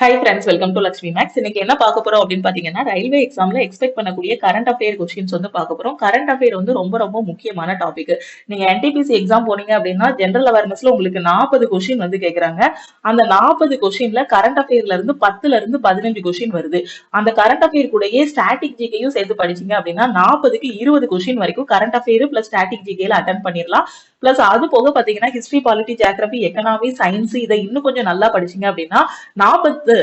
Hi friends, welcome to Lakshmi maths. இன்னைக்கு என்ன பார்க்க போறோம் அப்படின்னு பாத்தீங்கன்னா, ரயில்வே எக்ஸாம்ல எக்ஸ்பெக்ட் பண்ணக்கூடிய கரண்ட் அஃபேர் கொஸ்டின்ஸ் வந்து பார்க்க போறோம். கரண்ட் அஃபேர் வந்து ரொம்ப ரொம்ப முக்கியமான டாபிக். நீங்க என்டிபிசி எக்ஸாம் போனீங்க அப்படின்னா ஜெனரல் அவேர்னஸ்ல உங்களுக்கு 40 கொஸ்டின் வந்து கேக்குறாங்க. அந்த 40 கொஸ்டின்ல கரண்ட் அஃபேர்ல இருந்து 10ல இருந்து 15 கொஸ்டின் வருது. அந்த கரண்ட் அஃபேர் கூடயே ஸ்டாட்டிக் ஜிகேயும் சேர்த்து படிச்சீங்க அப்படின்னா 40க்கு 20 கொஸ்டின் வரைக்கும் கரண்ட் அஃபேர் பிளஸ் ஸ்டாட்டிக் ஜிகேல அட்டன் பண்ணிடலாம். பிளஸ் அது போக பாத்தீங்கன்னா history, polity, geography, economy, science இதை இன்னும் கொஞ்சம் நல்லா படிச்சீங்க அப்படின்னா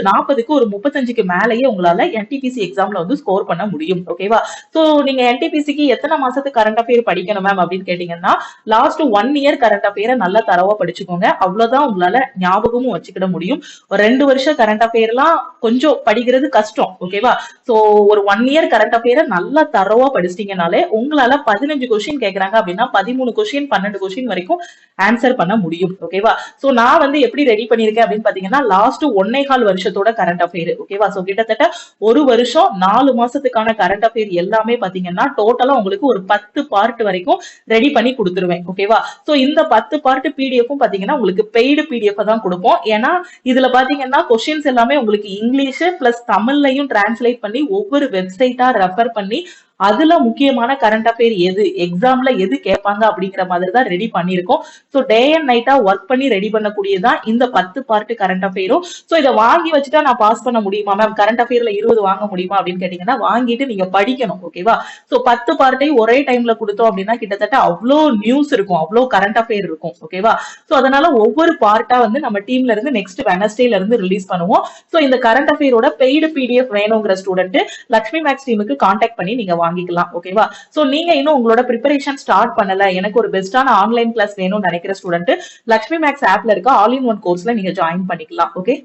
40க்கு ஒரு 35க்கு மேலேயே உங்களால என்டிபிசி எக்ஸாம்ல வந்து ஸ்கோர் பண்ண முடியும். ஓகேவா? சோ நீங்க என்டிபிசிக்கு எத்தனை மாசத்துக்கு கரண்ட் அஃபேர் படிக்கணும் மேம் அப்படின்னு கேட்டீங்கன்னா, லாஸ்ட் 1 இயர் கரண்ட் அஃபேரை நல்லா தரவா படிச்சுக்கோங்க. அவ்வளவுதான் உங்களால ஞாபகமும் வச்சுக்கிட முடியும். ஒரு 2 வருஷம் கரண்ட் அஃபேர்லாம் கொஞ்சம் படிக்கிறது கஷ்டம். ஓகேவா? சோ ஒரு 1 இயர் கரண்ட் அஃபேரை நல்லா தரவா படிச்சிட்டீங்கனாலே உங்களால 15 கொஸ்டின் கேக்குறாங்க அப்படின்னா 13 கொஸ்டின் 12 கொஸ்டின் வரைக்கும் ஆன்சர் பண்ண முடியும். ஓகேவா? சோ நான் வந்து எப்படி ரெடி பண்ணிருக்கேன் அப்படின்னு பாத்தீங்கன்னா, லாஸ்ட் 1.25 வருஷத்தோட கரண்ட் அஃபேர். ஓகேவா? சோ கிட்டத்தட்ட ஒரு வருஷம் 4 மாசத்துக்கான கரண்ட் அஃபேர் எல்லாமே பாத்தீங்கன்னா டோட்டலா உங்களுக்கு ஒரு 10 பார்ட் வரைக்கும் ரெடி பண்ணி கொடுத்துருவேன். ஓகேவா? சோ இந்த 10 பார்ட் பிடிஎஃப்பும் பாத்தீங்கன்னா உங்களுக்கு பெய்டு பிடிஎஃப் தான் கொடுப்போம். ஏன்னா இதுல பாத்தீங்கன்னா கொஸ்டின்ஸ் எல்லாமே உங்களுக்கு இங்கிலீஷ் பிளஸ் தமிழ்லையும் டிரான்ஸ்லேட் பண்ணி ஒவ்வொரு வெப்சைட்டா ரெஃபர் பண்ணி அதுல முக்கியமான கரண்ட் அஃபேர் எது எக்ஸாம்ல எது கேட்பாங்க அப்படிங்கிற மாதிரி தான் ரெடி பண்ணிருக்கோம். So day and NAITA work பண்ணி ரெடி பண்ணக்கூடியதான் இந்த 10 பார்ட் கரண்ட் அஃபேரும். சோ இதை வாங்கி வச்சுட்டா நான் பாஸ் பண்ண முடியுமா மேம், கரண்ட் அஃபேர்ல 20 வாங்க முடியுமா அப்படின்னு கேட்டீங்கன்னா, வாங்கிட்டு நீங்க படிக்கணும். ஓகேவா? சோ 10 பார்ட்டையும் ஒரே டைம்ல கொடுத்தோம் அப்படின்னா கிட்டத்தட்ட அவ்வளோ நியூஸ் இருக்கும், அவ்வளோ கரண்ட் அஃபேர் இருக்கும். ஓகேவா? சோ அதனால ஒவ்வொரு பார்ட்டா வந்து நம்ம டீம்ல இருந்து நெக்ஸ்ட் வெனஸ்டேல இருந்து ரிலீஸ் பண்ணுவோம். சோ இந்த கரண்ட் அஃபேரோட பெய்டு பிடிஎஃப் வேணுங்கிற ஸ்டூடெண்ட் லக்ஷ்மி மேக்ஸ் டீமுக்கு கான்டாக்ட் பண்ணி நீங்க வாங்கிக்கலாம். ஓகேவா? சோ நீங்க இன்னும் உங்களோட ப்ரிப்பரேஷன் ஸ்டார்ட் பண்ணல, எனக்கு ஒரு பெஸ்டான ஆன்லைன் கிளாஸ் வேணும்னு நினைக்கிற ஸ்டூடெண்ட் லக்ஷ்மி மேக்ஸ் ஆப்ல இருக்க ஆல் இன் ஒன் கோர்ஸ்ல நீங்க ஜாயின் பண்ணிக்கலாம். ஓகே?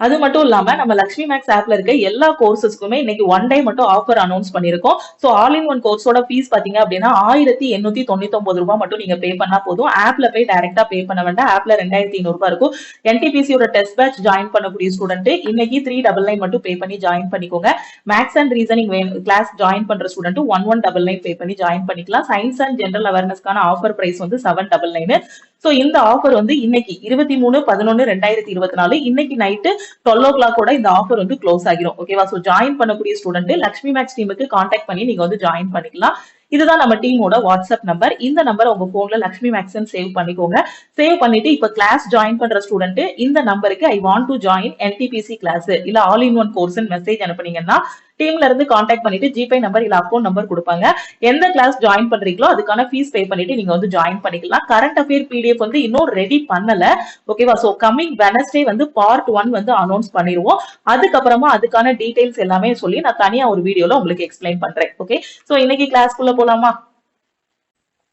அது மட்டும் இல்லாம நம்ம லக்ஷ்மி மேக்ஸ் ஆப்ல இருக்க எல்லா கோர்சஸ்க்குமே இன்னைக்கு 1 டே மட்டும் ஆஃபர் அனௌன்ஸ் பண்ணிருக்கோம். சோ ஆல் இன் ஒன் கோர்ஸோட ஃபீஸ் பாத்தீங்க அப்படின்னா 1899 ரூபாய் மட்டும் நீங்க பே பண்ணா போதும். ஆப்ல போய் டைரக்டா பே பண்ண வேண்டாம். ஆப்ல 2500 ரூபாய் இருக்கும். என்டிபிசியோட டெஸ்ட் பேட்ச் ஜாயின் பண்ணக்கூடிய ஸ்டூடெண்ட் இன்னைக்கு 399 மட்டும் பே பண்ணி ஜாயின் பண்ணிக்கோங்க. Maths and reasoning class join பண்ற ஸ்டூடெண்ட் 1199 பே பண்ணி ஜாயின் பண்ணிக்கலாம். சயின்ஸ் அண்ட் ஜெனரல் அவேர்னஸ்க்கான ஆஃபர் பிரைஸ் வந்து 799. சோ இந்த ஆஃபர் வந்து இன்னைக்கு 23/11/2024 இன்னைக்கு நைட்டு 12 o'clock இந்த ஆஃபர் வந்து க்ளோஸ் ஆகிரும். ஓகேவா? சோ ஜாயின் பண்ணக்கூடிய ஸ்டூடெண்ட் லக்ஷ்மி மேக்ஸ் டீமுக்கு கான்டாக்ட் பண்ணி நீங்க வந்து ஜாயின் பண்ணிக்கலாம். இதுதான் நம்ம டீமோட வாட்ஸ்அப் நம்பர். இந்த நம்பர் உங்க போன்ல லக்ஷ்மி மேக்ஸ் சேவ் பண்ணிக்கோங்க. சேவ் பண்ணிட்டு இப்ப கிளாஸ் ஜாயின் பண்ற ஸ்டூடெண்ட் இந்த நம்பருக்கு I want to join NTPC class இல்ல all in one course message அனுப்புனீங்கன்னா டீம்ல இருந்து கான்டாக்ட் பண்ணிட்டு ஜிபே நம்பர் இல்ல அக்கௌண்ட் நம்பர் கொடுப்பாங்க. எந்த கிளாஸ் ஜாயின் பண்றீங்களோ அதுக்கான ஃபீஸ் பே பண்ணிட்டு நீங்க வந்து ஜாயின் பண்ணிக்கலாம். கரண்ட் அஃபேர் பிடிஎஃப் வந்து இன்னும் ரெடி பண்ணல. ஓகேவா? சோ கமிங் வெனஸ்டே வந்து பார்ட் 1 வந்து அனௌன்ஸ் பண்ணிடுவோம். அதுக்கப்புறமா அதுக்கான டீடைல்ஸ் எல்லாமே சொல்லி நான் தனியா ஒரு வீடியோல உங்களுக்கு எக்ஸ்பிளைன் பண்றேன். ஓகே? சோ இன்னைக்கு கிளாஸ்க்குள்ள போலாமா?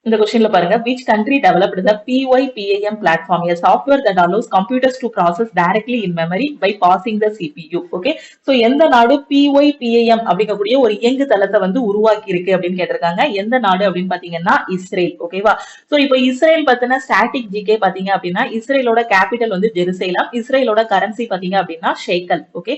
இந்த கொஸ்டின்ல பாருங்க, which country developed the PYPAM platform, a software that allows computers to process directly in memory by passing the CPU. Okay? So எந்த நாடு PYPAM அப்படிங்கக்கூடிய ஒரு இயங்கு தளத்தை வந்து உருவாக்கி இருக்கு அப்படின்னு கேட்டிருக்காங்க. எந்த நாடு அப்படின்னு பாத்தீங்கன்னா இஸ்ரேல். ஓகேவா? சோ இப்போ இஸ்ரேல் பத்தின ஸ்டாட்டிக் ஜிகே பாத்தீங்க அப்படின்னா இஸ்ரேலோட கேபிட்டல் வந்து ஜெருசலேம். இஸ்ரேலோட கரன்சி பாத்தீங்க அப்படின்னா ஷேக்கல். ஓகே?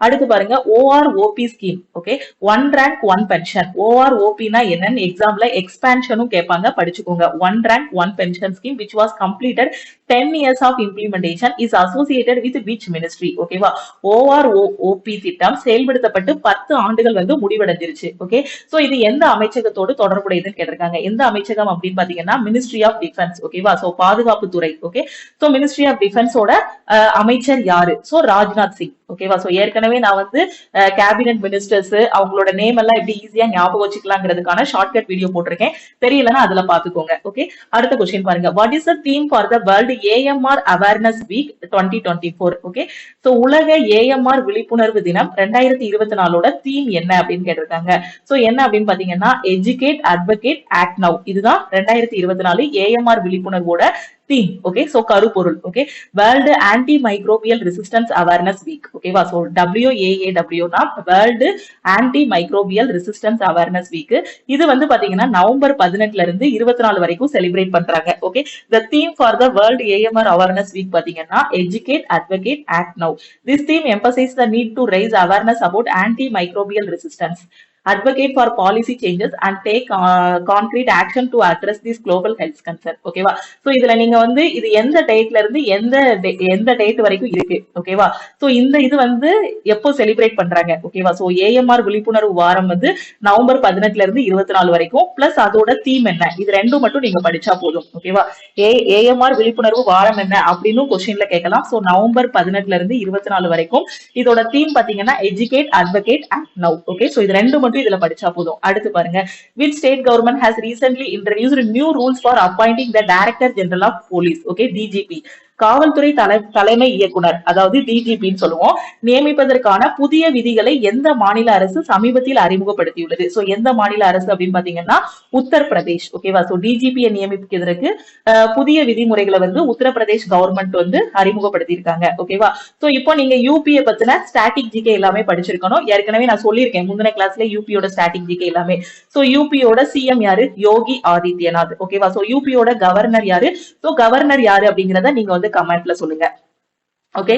அடுத்து பாருங்க, OROP scheme. Okay? 1 rank 1 pension. OROPனா என்னன்னு எக்ஸாம்ல எக்ஸ்பான்ஷனும் கேட்பாங்க, படிச்சுக்கோங்க. 1 rank 1 pension scheme which was completed 10 years of implementation is associated with which ministry? ஓகேவா? OROP திட்டம் செயல்படுத்தப்பட்டு 10 ஆண்டுகள் வந்து முடிவடைஞ்சிருச்சு. ஓகே? சோ இது எந்த அமைச்சகத்தோடு தொடர்புடையதுன்னு கேட்டிருக்காங்க. எந்த அமைச்சகம் அப்படின்னு பாத்தீங்கன்னா மினிஸ்ட்ரி ஆஃப் டிஃபென்ஸ். ஓகேவா? சோ பாதுகாப்பு துறை. ஓகே? சோ மினிஸ்ட்ரி ஆஃப் டிஃபென்ஸோட அமைச்சர் யாரு? சோ ராஜ்நாத் சிங். ஓகேவா? சோ ஏற்கனவே நான் வந்து கேபினட் மினிஸ்டர்ஸ் அவங்களோட நேம் எல்லாம் எப்படி ஈஸியா ஞாபகம் வச்சுக்கலாங்கிறதுக்கான ஷார்ட்கட் வீடியோ போட்டிருக்கேன். தெரியலன்னா அதுல பாத்துக்கோங்க. ஓகே? அடுத்த கொஸ்டின் பாருங்க, what is the theme for the world AMR awareness week 2024? Okay? So உலக AMR விழிப்புணர்வு தினம் 2024ஓட தீம் என்ன அப்படின்னு கேட்டிருக்காங்க. சோ என்ன அப்படின்னு பாத்தீங்கன்னா எஜுகேட், அட்வொகேட், ஆக்ட் நவ். இதுதான் 2024 AMR விழிப்புணர்வோட தீம். ஓகே? சோ கருப்பொருள். Okay? World anti microbial resistance awareness week. ஓகேவா? சோ WAAW னா world anti microbial resistance awareness week. இது வந்து பாத்தீங்கன்னா நவம்பர் 18ல இருந்து 24 வரைக்கும் செலிப்ரேட் பண்றாங்க. Okay? the theme for the world AMR awareness week பாத்தீங்கன்னா educate, advocate, act now. This theme emphasizes the need to raise awareness about antimicrobial resistance. advocate for policy changes and take concrete action to address these global health concern. ஓகேவா? So இதுல நீங்க வந்து இது எந்த டேட்ல இருந்து எந்த டேட் வரைக்கும் இருக்கு. ஓகேவா? சோ இந்த இது வந்து எப்போ செலிப்ரேட் பண்றாங்க. ஓகேவா? சோ ஏஎம்ஆர் விழிப்புணர்வு வாரம் வந்து நவம்பர் 18ல இருந்து 24 வரைக்கும் பிளஸ் அதோட தீம் என்ன, இது ரெண்டும் மட்டும் நீங்க படிச்சா போதும். ஓகேவா? ஏஎம்ஆர் விழிப்புணர்வு வாரம் என்ன அப்படின்னு கொஸ்டின்ல கேட்கலாம். சோ நவம்பர் 18ல இருந்து 24 வரைக்கும் இதோட தீம் பாத்தீங்கன்னா educate, advocate, act now. Okay, so இது ரெண்டு மட்டும் இதுல படிச்சா போதும். அடுத்து பாருங்க, which state government has recently introduced new rules for appointing the Director General of Police, okay, DGP, காவல்துறை தலைமை இயக்குனர், அதாவது டிஜிபின்னு சொல்லுவோம், நியமிப்பதற்கான புதிய விதிகளை எந்த மாநில அரசு சமீபத்தில் அறிமுகப்படுத்தியுள்ளது. சோ எந்த மாநில அரசு அப்படின்னு பாத்தீங்கன்னா உத்தரப்பிரதேஷ். ஓகேவா? சோ டிஜிபியை நியமிப்பதற்கு புதிய விதிமுறைகளை வந்து உத்தரப்பிரதேஷ் கவர்மெண்ட் வந்து அறிமுகப்படுத்தி இருக்காங்க. ஓகேவா? சோ இப்போ நீங்க யூபியை பத்தின ஸ்டாட்டிக் ஜிகே எல்லாமே படிச்சிருக்கணும். ஏற்கனவே நான் சொல்லியிருக்கேன் முந்தின கிளாஸ்ல யூபியோட ஸ்டாட்டிக் ஜிகே எல்லாமே. சோ யூபியோட சிஎம் யாரு? யோகி ஆதித்யநாத். ஓகேவா? சோ யூபியோட கவர்னர் யாரு? சோ கவர்னர் யாரு அப்படிங்கறத நீங்க வந்து கமெண்ட்ல சொல்லுங்க. ஓகே,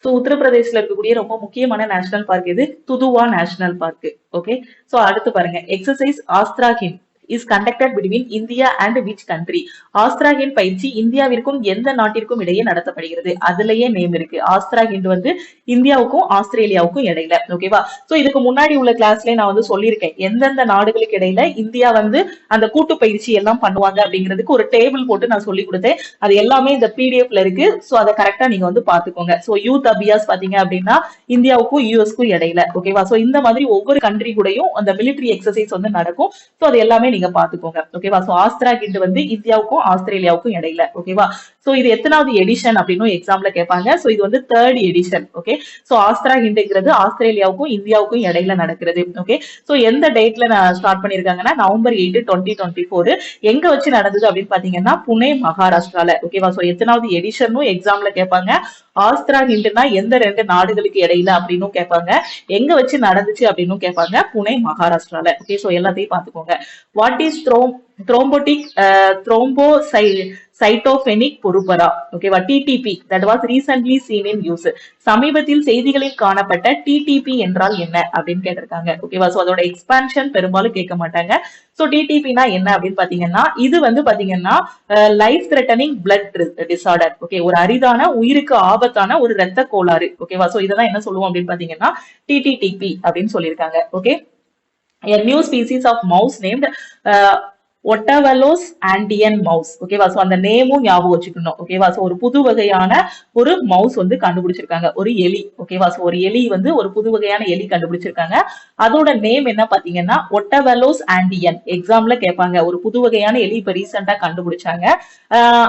சோ உத்தரப்பிரதேஷ்ல இருக்கக்கூடிய ரொம்ப முக்கியமான நேஷனல் பார்க் இது Dudhwa national park. Okay, so அடுத்து பாருங்க, exercise Austrahind is conducted between India and which country? Austrahind பயிற்சி இந்தியாவிற்கும் எந்த நாட்டிற்கும் இடையே நடத்தப்படுகிறது. அதுலயே நேம் இருக்கு. ஆஸ்திராகின் வந்து இந்தியாவுக்கும் ஆஸ்திரேலியாவுக்கும் இடையில. ஓகேவா? சோ இதுக்கு முன்னாடி உள்ள கிளாஸ்ல நான் வந்து சொல்லியிருக்கேன் எந்தெந்த நாடுகளுக்கு இடையில இந்தியா வந்து அந்த கூட்டு பயிற்சி எல்லாம் பண்ணுவாங்க அப்படிங்கிறதுக்கு ஒரு டேபிள் போட்டு நான் சொல்லி கொடுத்தேன். அது எல்லாமே இந்த பிடிஎஃப்ல இருக்கு. சோ அதை கரெக்டா நீங்க வந்து பாத்துக்கோங்க. சோ யூத் அபியாஸ் பாத்தீங்க அப்படின்னா இந்தியாவுக்கும் யூஎஸ்க்கும் இடையில. ஓகேவா? சோ இந்த மாதிரி ஒவ்வொரு கண்ட்ரி கூடயும் அந்த மிலிட்டரி எக்ஸசைஸ் வந்து நடக்கும். சோ அது எல்லாமே நீங்க பாத்துக்கோங்க. ஓகேவா? சோ ஆஸ்திராகின் வந்து இந்தியாவுக்கும் ஆஸ்திரேலியாவுக்கும் இடையில. ஓகேவா? சோ இது எத்தனாவது எடிஷன் அப்படின்னு எக்ஸாம்ல கேட்பாங்க. சோ இது வந்து 3rd எடிஷன். ஓகே, சோ ஆஸ்திராகின்ங்கிறது ஆஸ்திரேலியாவுக்கும் இந்தியாவுக்கும் இடையில நடக்கிறது. ஓகே, சோ எந்த டேட்ல ஸ்டார்ட் பண்ணிருக்காங்கன்னா நவம்பர் 8, 2024. எங்க வச்சு நடந்தது அப்படின்னு பாத்தீங்கன்னா புனே, மகாராஷ்டிரால. ஓகேவா? சோ எத்தனாவது எடிஷனும் எக்ஸாம்ல கேட்பாங்க. ஆஸ்திராகின்னா எந்த 2 நாடுகளுக்கு இடையில அப்படின்னு கேட்பாங்க. எங்க வச்சு நடந்துச்சு அப்படின்னு கேட்பாங்க. புனே, மகாராஷ்டிரால. ஓகே, சோ எல்லாத்தையும் பாத்துக்கோங்க. What is thrombotic thrombocytopenic purpura, ஓகேவா, TDP, that was recently seen in use. சமீபத்தில் செய்திகளில் காணப்பட்ட டிடிபி என்றால் என்ன அப்படின்னு கேட்டிருக்காங்க. ஓகேவா? சோ அதோட எக்ஸ்பான்ஷன் பெரும்பாலும் கேட்க மாட்டாங்க. சோ டிடிபினா என்ன அப்படின்னு பாத்தீங்கன்னா இது வந்து பாத்தீங்கன்னா life threatening blood disorder. Okay, ஒரு அரிதான உயிருக்கு ஆபத்தான ஒரு ரத்த கோளாறு. ஓகேவா? சோ இததான் என்ன சொல்லுவோம் அப்படின்னு பாத்தீங்கன்னா டிடிடிபி அப்படின்னு சொல்லியிருக்காங்க. Okay, a new species of mouse named Otavalo's Andean mouse. ஓகேவா? சோ அந்த நேமும் ஞாபகம் வச்சுக்கணும். ஓகேவா? சோ ஒரு புது வகையான ஒரு மவுஸ் வந்து கண்டுபிடிச்சிருக்காங்க, ஒரு எலி. ஓகேவா? சோ ஒரு எலி வந்து ஒரு புது வகையான எலி கண்டுபிடிச்சிருக்காங்க. அதோட நேம் என்ன பாத்தீங்கன்னா ஒட்டவலோஸ் ஆண்டியன். எக்ஸாம்ல கேட்பாங்க, ஒரு புது வகையான எலி இப்ப ரீசெண்டா கண்டுபிடிச்சாங்க,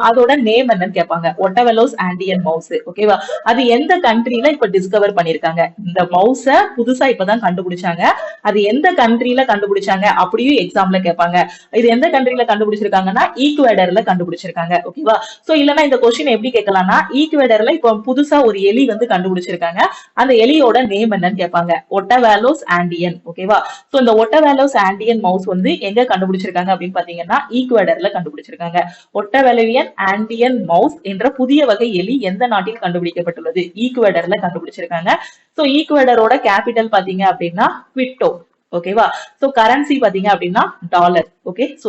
அதோட நேம் என்னன்னு கேட்பாங்க. ஒட்டவலோஸ் ஆண்டியன் மவுஸ். ஓகேவா? அது எந்த கண்ட்ரில இப்ப டிஸ்கவர் பண்ணிருக்காங்க. இந்த மவுஸ புதுசா இப்பதான் கண்டுபிடிச்சாங்க. அது எந்த கண்ட்ரில கண்டுபிடிச்சாங்க அப்படியும் எக்ஸாம்ல கேட்பாங்க. இது எந்த கண்ட்ரில கண்டுபிடிச்சிருக்காங்கன்னா ஈக்குவேடர்ல கண்டுபிடிச்சிருக்காங்க. ஓகேவா? சோ இல்லனா இந்த क्वेश्चन எப்படி கேட்கலாம்னா ஈக்குவேடர்ல இப்ப புதுசா ஒரு எலி வந்து கண்டுபிடிச்சிருக்காங்க, அந்த எலியோட நேம் என்னன்னு கேட்பாங்க. ஒட்டவாலோஸ் ஆண்டியன். ஓகேவா? சோ இந்த ஒட்டவாலோஸ் ஆண்டியன் மவுஸ் வந்து எங்க கண்டுபிடிச்சிருக்காங்க அப்படின்னு பாத்தீங்கன்னா ஈக்குவேடர்ல கண்டுபிடிச்சிருக்காங்க. ஒட்டவாலியன் ஆண்டியன் மவுஸ் என்ற புதிய வகை எலி எந்த நாட்டில் கண்டுபிடிக்கப்பட்டுள்ளது? ஈக்குவேடர்ல கண்டுபிடிச்சிருக்காங்க. சோ ஈக்குவேடரோட கேபிட்டல் பாத்தீங்க அப்படின்னா குவிட்டோ. ஓகேவா? சோ கரன்சி பாத்தீங்க அப்படின்னா டாலர். ஓகே, சோ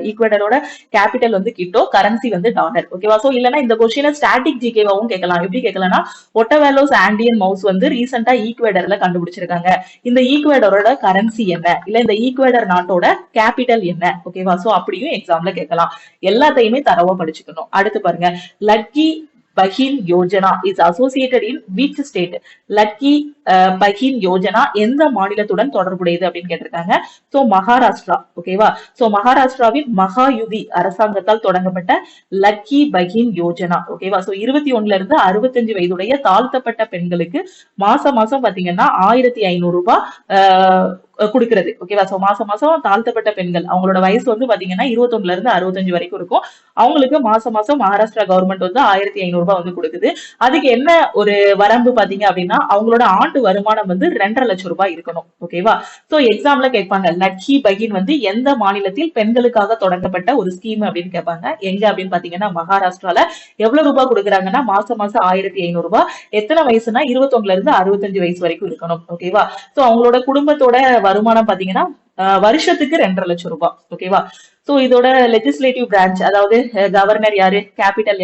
ஈக்குவேடரோட கேபிட்டல் வந்து கிட்டோ, கரன்சி வந்து டாலர். ஓகேவா? சோ இல்லனா இந்த क्वेश्चन ஸ்டாட்டிக் ஜிகேவாவும் கேட்கலாம். எப்படி கேட்கலாம்னா ஒட்டவாலோஸ் ஆண்டியன் மவுஸ் வந்து ரீசெண்டா ஈக்குவேடர்ல கண்டுபிடிச்சிருக்காங்க, இந்த ஈக்குவேடரோட கரன்சி என்ன, இல்ல இந்த ஈக்குவேடர் நாட்டோட கேபிட்டல் என்ன. ஓகேவா? சோ அப்படியும் எக்ஸாம்ல கேட்கலாம். எல்லாத்தையுமே தரவா படிச்சுக்கணும். அடுத்து பாருங்க, Ladki Bahin Yojana is associated in which state? Ladki Bahin Yojana எந்த மாநிலத்துடன் தொடர்புடையது அப்படின்னு கேட்டிருக்காங்க. சோ மகாராஷ்டிரா. ஓகேவா? சோ மகாராஷ்டிராவின் மகாயுதி அரசாங்கத்தால் தொடங்கப்பட்ட லக்கி பஹின் யோஜனா. ஓகேவா? சோ 21 இருந்து 65 வயதுடைய தாழ்த்தப்பட்ட பெண்களுக்கு மாசம் பாத்தீங்கன்னா 1500 ரூபாய் குடுக்குறது. ஓகேவா? சோ மாசம் மாசம் தாழ்த்தப்பட்ட பெண்கள் அவங்களோட வயசு வந்து பாத்தீங்கன்னா 21ல இருந்து 65 வரைக்கும் இருக்கும். அவங்களுக்கு மாசம் மாசம் மகாராஷ்டிரா கவர்மெண்ட் வந்து 1500 ரூபாய் வந்து கொடுக்குது. அதுக்கு என்ன ஒரு வரம்பு பாத்தீங்க அப்படின்னா அவங்களோட ஆண்டு வருமானம் வந்து 2.5 லட்சம் ரூபாய் இருக்கணும். ஓகேவா? சோ எக்ஸாம்ல கேட்பாங்க லக்கி பகின் வந்து எந்த மாநிலத்தில் பெண்களுக்காக தொடங்கப்பட்ட ஒரு ஸ்கீம் அப்படின்னு கேட்பாங்க. எங்க அப்படின்னு பாத்தீங்கன்னா மகாராஷ்டிரால. எவ்வளவு ரூபாய் கொடுக்குறாங்கன்னா மாசம் மாசம் 1500 ரூபாய். எத்தனை வயசுனா 21ல இருந்து 65 வயசு வரைக்கும் இருக்கணும். ஓகேவா? சோ அவங்களோட குடும்பத்தோட வருமானம் பாத்தீங்கன்னா வருஷத்துக்கு 2.5 லட்சம் ரூபாய். ஓகேவா? சோ இதோட லெஜிஸ்லேட்டிவ் பிரான்ச் அதாவது கவர்னர் யாரு, கேபிட்டல்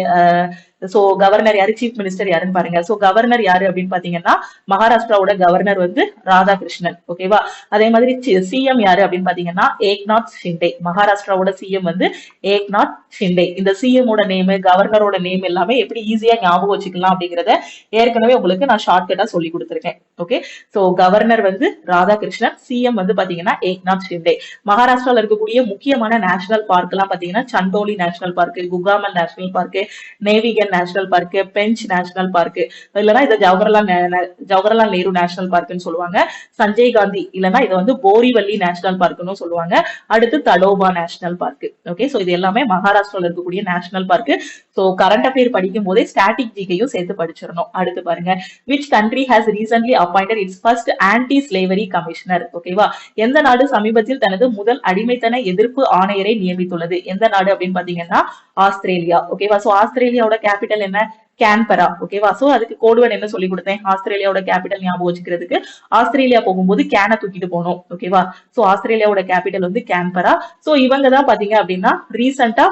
சோ கவர்னர் யாரு, சீஃப் மினிஸ்டர் யாருன்னு பாருங்க. சோ கவர்னர் யாரு அப்படின்னு பாத்தீங்கன்னா மகாராஷ்டிராவோட கவர்னர் வந்து ராதாகிருஷ்ணன். ஓகேவா? அதே மாதிரி சிஎம் யாரு அப்படின்னு பாத்தீங்கன்னா ஏக்நாத் ஷிண்டே. மகாராஷ்டிராவோட சிஎம் வந்து ஏக்நாத் ஷிண்டே. இந்த சிஎம் ஓட நேம், கவர்னரோட நேம் எல்லாமே எப்படி ஈஸியா ஞாபகம் வச்சுக்கலாம் அப்படிங்கறத ஏற்கனவே உங்களுக்கு நான் ஷார்ட்கட்டா சொல்லி கொடுத்துருக்கேன். ஓகே, சோ கவர்னர் வந்து ராதாகிருஷ்ணன், சிஎம் வந்து பாத்தீங்கன்னா ஏக்நாத் ஷிண்டே. மகாராஷ்டிரால இருக்கக்கூடிய முக்கியமான நேஷனல் பார்க் எல்லாம் பாத்தீங்கன்னா Chandoli national park, Gugamal national park, Navegaon national park, Pench national park, இல்லனா இத ஜவஹர்லால் நேரு நேஷனல் பார்க்னு சொல்லுவாங்க. சஞ்சய் காந்தி இல்லனா இத வந்து போரிவல்லி நேஷனல் பார்க்னு சொல்லுவாங்க. அடுத்து Tadoba national park. Okay, so இது எல்லாமே மகாராஷ்டிரால இருக்கக்கூடிய national park. So current affair படிக்கும் போதே ஸ்டாட்டிக் ஜிகேயும் சேர்த்து படிச்சிடணும். அடுத்து பாருங்க, which country has recently appointed its first anti slavery commissioner? ஓகேவா? எந்த நாடு சமீபத்தில் தனது முதல் அடிமைத்தன எதிர்ப்பு ஆணையரை நியமித்துள்ளது? எந்த நாடு அப்படின்னு பாத்தீங்கன்னா ஆஸ்திரேலியா. ஓகேவா? சோ ஆஸ்திரேலியாவோட கேபிட்டல் என்ன? கேன்பரா. ஓகேவா? சோ அதுக்கு கோடுவன் என்ன சொல்லி கொடுத்தேன்? ஆஸ்திரேலியாவோட கேபிட்டல் ஞாபகம் வச்சுக்கிறதுக்கு ஆஸ்திரேலியா போகும்போது கேனை தூக்கிட்டு போகணும். ஓகேவா? சோ ஆஸ்திரேலியாவோட கேபிட்டல் வந்து கேன்பரா. சோ இவங்க தான் பாத்தீங்க அப்படின்னா ரீசெண்டா